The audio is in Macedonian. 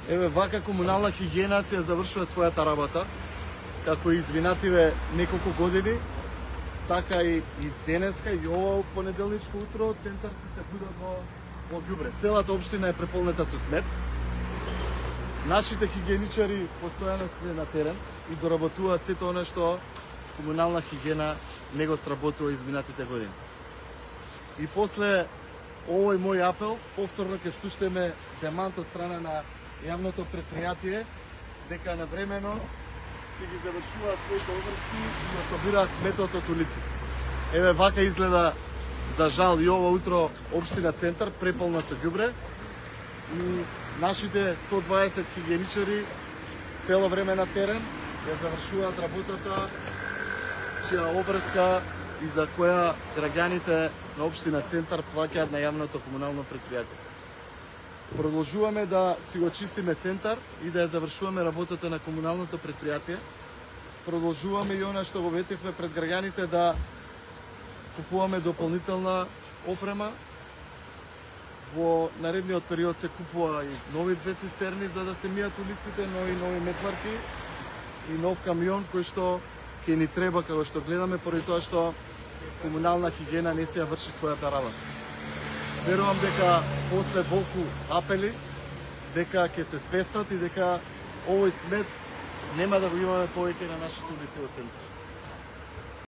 Еве вака комунална хигиена си ја завршува својата работа, како и извинативе неколку години, така и денеска и ова понеделничко утро центарци се будат во ѓубре. Целата општина е преполнета со смет. Нашите хигиеничари постојано се на терен и доработуваат сето она што комунална хигиена не го сработува изминатите години. И после овој мој апел, повторно ќе слушнеме демант од страна на јавното предпријатие дека навремено си ги завршуваат своите обврски и го собираат сметот од улиците. Еве вака изгледа за жал и ова утро општина Центар преполна со ѓубре и нашите 120 хигиеничари цело време на терен ја завршуваат работата чија обврска и за која граѓаните на општина Центар плаќаат на јавното комунално предпријатие. Продолжуваме да си го чистиме Центар и да ја завршуваме работата на комуналното предпријатие. Продолжуваме и она што го ветивме пред граѓаните да купуваме дополнителна опрема. Во наредниот период се купува и нови 2 цистерни за да се мијат улиците, но и нови метварки и нов камион кој што ќе ни треба, како што гледаме, поради тоа што комунална хигиена не се ја врши својата работа. Верувам дека после волку апели, дека ќе се свестат и дека овој смет нема да го имаме повеќе на нашите улици во Центар.